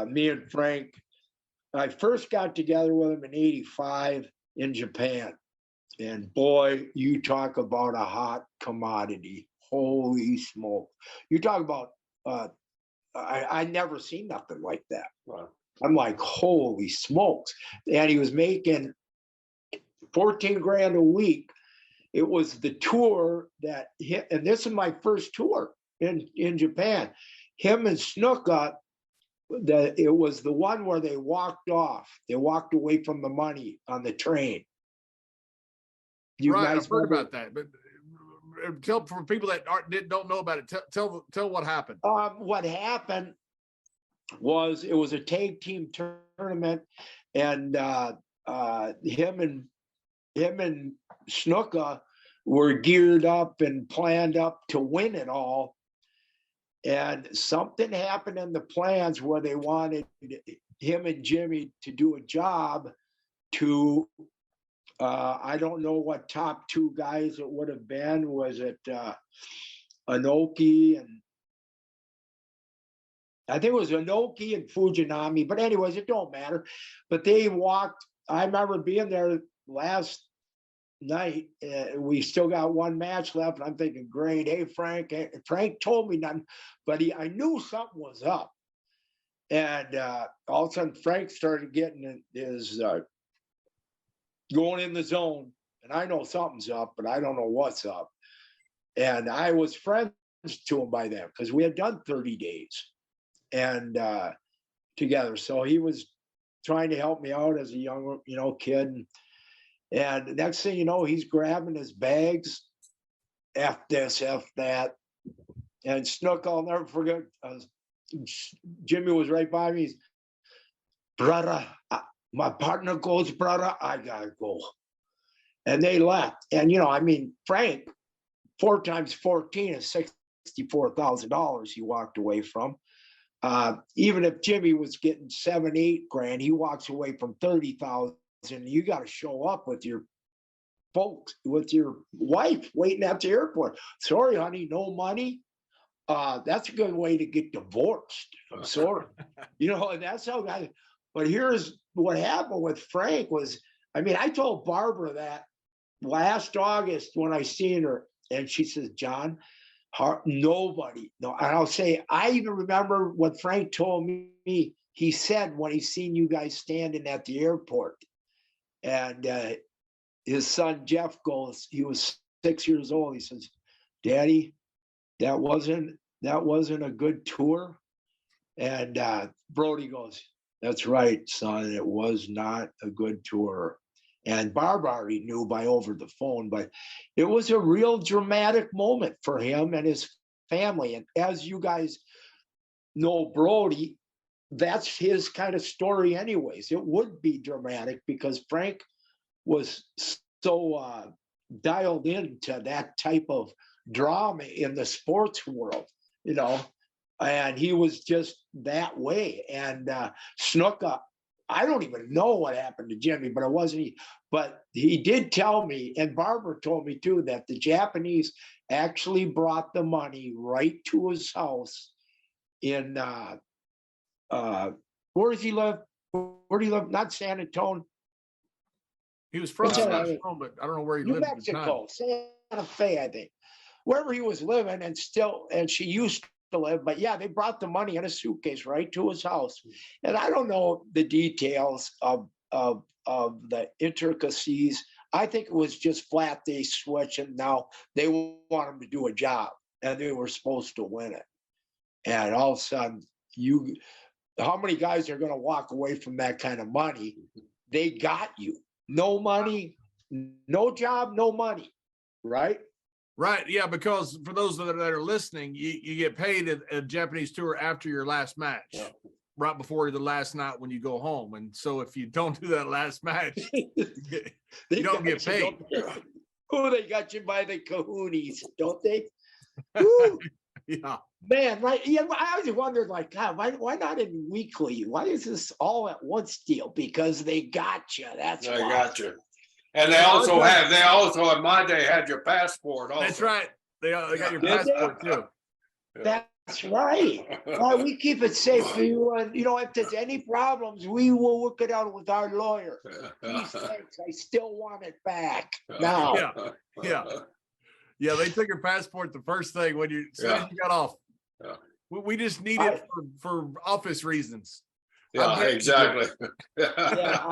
me and Frank, I first got together with him in '85 in Japan. And boy, you talk about a hot commodity. Holy smoke. You talk about, I never seen nothing like that. Wow. I'm like, holy smokes. And he was making 14 grand a week. It was the tour that hit, and this is my first tour in Japan. Him and Snuka, it was the one where they walked off. They walked away from the money on the train. You right, guys I've heard about that, but tell for people that don't know about it. Tell what happened. What happened was it was a tag team tournament, and him and Snuka were geared up and planned up to win it all. And something happened in the plans where they wanted him and Jimmy to do a job to, I don't know what top two guys it would have been. Was it Inoki and I think it was Inoki and Fujinami, but anyways, it don't matter. But they walked, I remember being there last night. We still got one match left. And I'm thinking, great. Hey, Frank. Frank told me nothing, but I knew something was up. And all of a sudden, Frank started getting his going in the zone. And I know something's up, but I don't know what's up. And I was friends to him by then because we had done 30 days and together. So he was trying to help me out as a young, kid. And the next thing you know, he's grabbing his bags. F this, F that. And Snook, I'll never forget, Jimmy was right by me. He's, brother, my partner goes, brother, I gotta go. And they left. And, Frank, 4 times 14 is $64,000 he walked away from. Even if Jimmy was getting 7, 8 grand, he walks away from 30,000. You got to show up with your folks, with your wife waiting at the airport. Sorry, honey, no money. That's a good way to get divorced. I'm sorry. And that's how guys. But here's what happened with Frank was, I told Barbara that last August when I seen her, and she says, John, nobody. No, and I'll say, I even remember what Frank told me. He said when he seen you guys standing at the airport. And his son Jeff goes, he was 6 years old. He says, Daddy, that wasn't a good tour. And Brody goes, that's right, son, it was not a good tour. And Barb already knew by over the phone, but it was a real dramatic moment for him and his family. And as you guys know, Brody, that's his kind of story anyways. It would be dramatic because Frank was so dialed into that type of drama in the sports world, and he was just that way. And Snuka, I don't even know what happened to Jimmy, but it wasn't he. But he did tell me, and Barbara told me too, that the Japanese actually brought the money right to his house in where does he live? Where do you live? Not San Antonio. He was from San Antonio, but I don't know where he lived. New Mexico, Santa Fe, I think. Wherever he was living, and she used to live. But yeah, they brought the money in a suitcase right to his house. And I don't know the details of the intricacies. I think it was just flat they switch, and now they want him to do a job, and they were supposed to win it. And all of a sudden, how many guys are going to walk away from that kind of money? They got you. No money, no job, no money, right? Right, yeah, because for those that are listening, you get paid a Japanese tour after your last match, right before the last night when you go home. And so if you don't do that last match, you don't get paid. Oh, they got you by the kahoonies, don't they? Yeah. Man, right? Yeah, I always wondered, like, God, why not in weekly? Why is this all at once deal? Because they got you. That's why. They got you. And they also in my day had your passport also. That's right. They got your passport too. That's That's right. Well, we keep it safe for you. And, you know, if there's any problems, we will work it out with our lawyer. These things, I still want it back now. Yeah, they took your passport the first thing when you, as soon as you got off. Yeah. We just need it for office reasons. Yeah, exactly. Yeah,